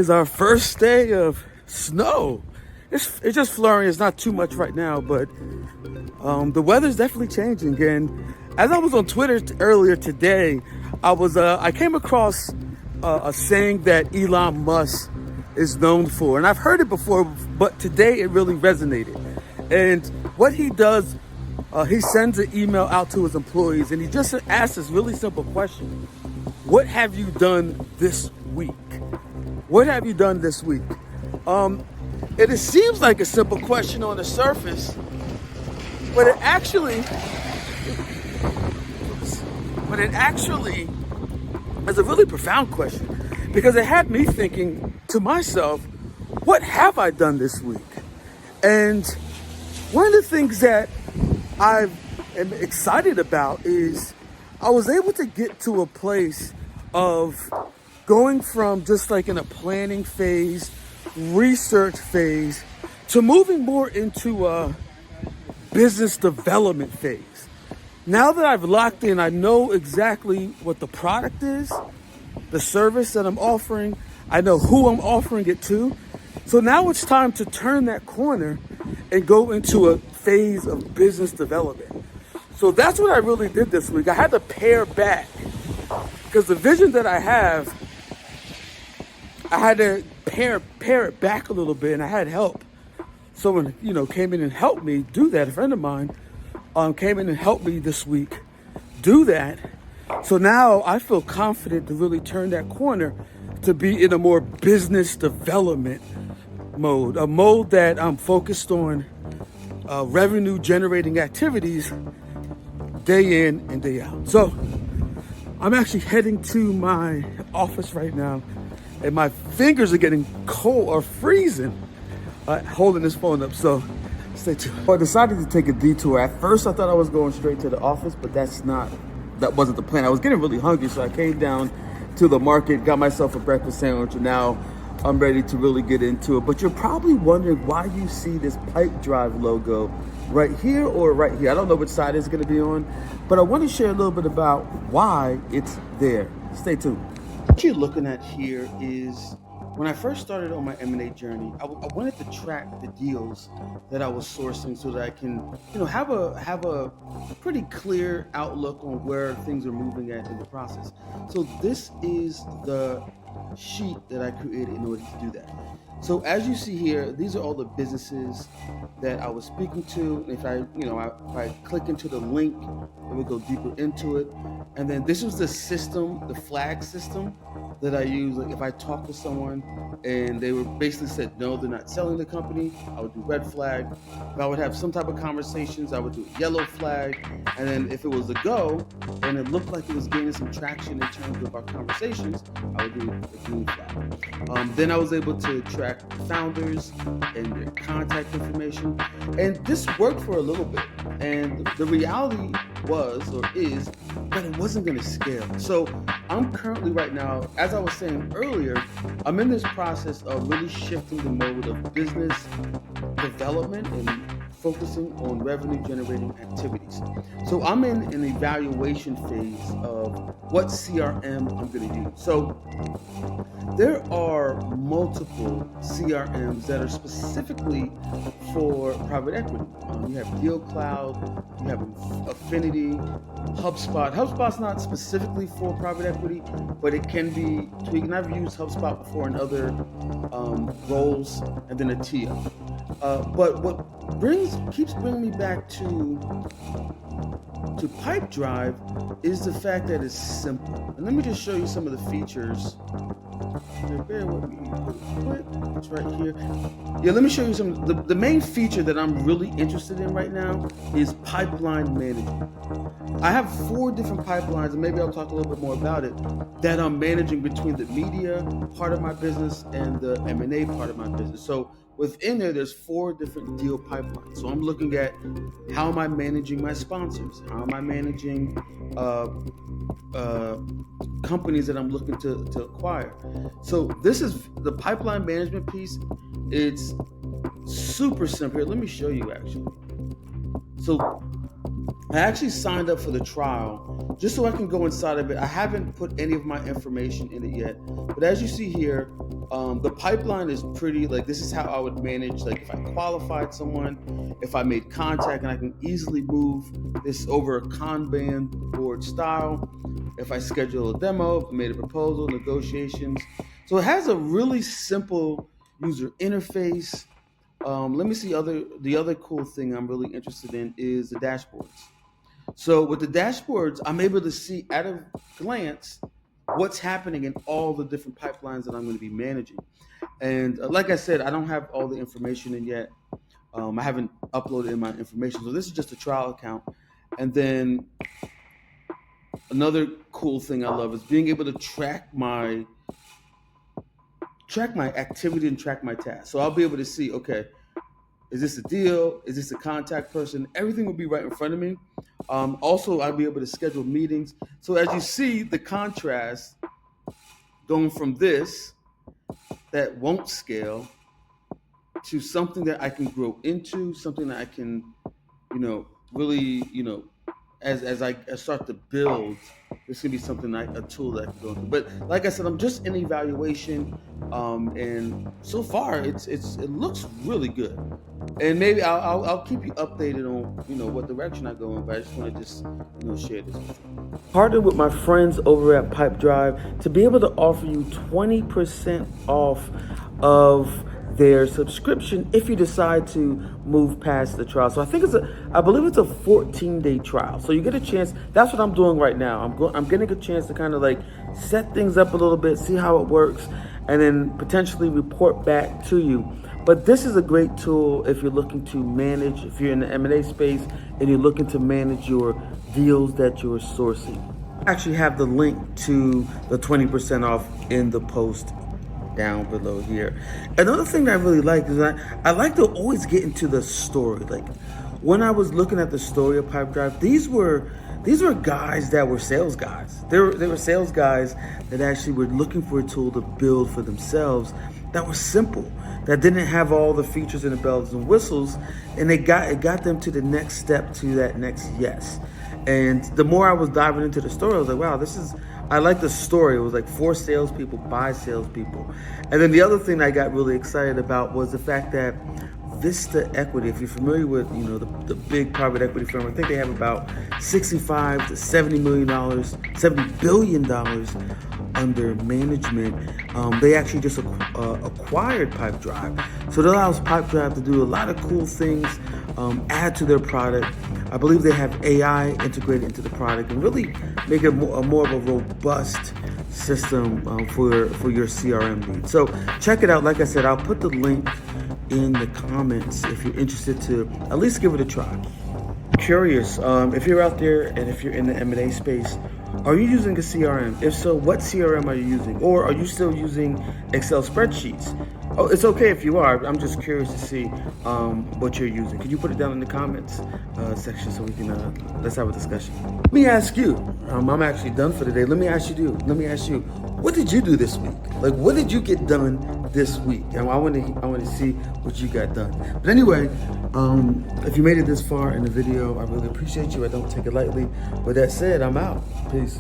is our first day of snow. It's just flurrying. It's not too much right now, but the weather's definitely changing. And as I was on Twitter earlier today, I came across a saying that Elon Musk is known for, and I've heard it before, but today it really resonated. And what he does, he sends an email out to his employees, and he just asks this really simple question: what have you done this week? What have you done this week? It seems like a simple question on the surface, but it actually is a really profound question, because it had me thinking to myself, what have I done this week? And one of the things that I am excited about is I was able to get to a place of going from just like in a planning phase, research phase, to moving more into a business development phase. Now that I've locked in, I know exactly what the product is, the service that I'm offering. I know who I'm offering it to. So now it's time to turn that corner and go into a phase of business development. So that's what I really did this week. I had to pare back, because the vision that I have, I had to pare it back a little bit, and I had help. Someone, came in and helped me do that. A friend of mine came in and helped me this week do that. So now I feel confident to really turn that corner to be in a more business development mode, a mode that I'm focused on revenue generating activities day in and day out. So I'm actually heading to my office right now, and my fingers are getting cold or freezing holding this phone up. So stay tuned. Well, I decided to take a detour. At first I thought I was going straight to the office, but that wasn't the plan. I was getting really hungry, so I came down to the market, got myself a breakfast sandwich, and now I'm ready to really get into it. But you're probably wondering why you see this Pipedrive logo right here or right here. I don't know which side it's gonna be on, but I want to share a little bit about why it's there. Stay tuned. What you're looking at here is, when I first started on my M&A journey, I wanted to track the deals that I was sourcing so that I can, have a pretty clear outlook on where things are moving at in the process. So this is the sheet that I created in order to do that. So as you see here, these are all the businesses that I was speaking to. If I click into the link, it would go deeper into it. And then this was the system, the flag system that I use. Like if I talk to someone and they were basically said, no, they're not selling the company, I would do red flag. If I would have some type of conversations, I would do a yellow flag. And then if it was a go and it looked like it was gaining some traction in terms of our conversations, I would do a green flag. Then I was able to track founders and their contact information. And this worked for a little bit. And the reality was, or is, that it wasn't going to scale. So I'm currently right now, as I was saying earlier, I'm in this process of really shifting the mode of business development and focusing on revenue generating activities. So I'm in an evaluation phase of what CRM I'm going to use. So there are multiple CRMs that are specifically for private equity. You have Deal Cloud, you have Affinity, HubSpot. HubSpot's not specifically for private equity, but it can be tweaked. And I've used HubSpot before in other roles, and then a TO. But what keeps bringing me back to Pipedrive is the fact that it's simple. And let me just show you some of the features. Bear with me real quick. It's right here. Yeah, let me show you some. The main feature that I'm really interested in right now is pipeline management. I have 4 different pipelines, and maybe I'll talk a little bit more about it, that I'm managing between the media part of my business and the M&A part of my business. So within there's 4 different deal pipelines. So I'm looking at how am I managing my sponsors? How am I managing companies that I'm looking to acquire? So this is the pipeline management piece. It's super simple. Here, let me show you actually. So I actually signed up for the trial just so I can go inside of it. I haven't put any of my information in it yet, but as you see here, The pipeline is pretty, like, this is how I would manage, like, if I qualified someone, if I made contact, and I can easily move this over a Kanban board style, if I schedule a demo, if I made a proposal, negotiations. So it has a really simple user interface. Let me see, the other cool thing I'm really interested in is the dashboards. So with the dashboards, I'm able to see at a glance what's happening in all the different pipelines that I'm going to be managing. And like I said, I don't have all the information in yet. I haven't uploaded in my information. So this is just a trial account. And then another cool thing I love is being able to track my activity and track my tasks. So I'll be able to see, okay, is this a deal? Is this a contact person? Everything will be right in front of me. Also, I'll be able to schedule meetings. So as you see, the contrast going from this that won't scale to something that I can grow into, something that I can, really, as I start to build, this can be something a tool that I can go into. But like I said, I'm just in evaluation, and so far it looks really good. And maybe I'll keep you updated on what direction I go in. But I just want to share this with you. Partnered with my friends over at Pipedrive to be able to offer you 20% off of their subscription if you decide to move past the trial. So I believe it's a 14-day trial. So you get a chance. That's what I'm doing right now. I'm getting a chance to kind of like set things up a little bit, see how it works, and then potentially report back to you. But this is a great tool if you're looking to manage, if you're in the M&A space and you're looking to manage your deals that you're sourcing. I actually have the link to the 20% off in the post down below here. Another thing that I really like is I like to always get into the story. Like when I was looking at the story of Pipedrive, these were guys that were sales guys. They were sales guys that actually were looking for a tool to build for themselves that was simple, that didn't have all the features and the bells and whistles, and it got them to the next step, to that next yes. And the more I was diving into the story, I was like, wow, I like the story. It was like for salespeople, by salespeople. And then the other thing I got really excited about was the fact that Vista Equity, if you're familiar with the big private equity firm, I think they have about $65 to $70 billion under management. They actually just acquired Pipedrive. So that allows Pipedrive to do a lot of cool things, add to their product. I believe they have AI integrated into the product and really make it more of a robust system for your CRM needs. So check it out. Like I said, I'll put the link in the comments if you're interested to at least give it a try. Curious, if you're out there and if you're in the M&A space, are you using a CRM? If so, what CRM are you using? Or are you still using Excel spreadsheets? Oh, it's okay if you are. I'm just curious to see what you're using. Could you put it down in the comments section so we can let's have a discussion. Let me ask you. I'm actually done for today. Let me ask you, what did you do this week? Like, what did you get done this week? And I want to see what you got done. But anyway, if you made it this far in the video, I really appreciate you. I don't take it lightly. With that said, I'm out. Peace.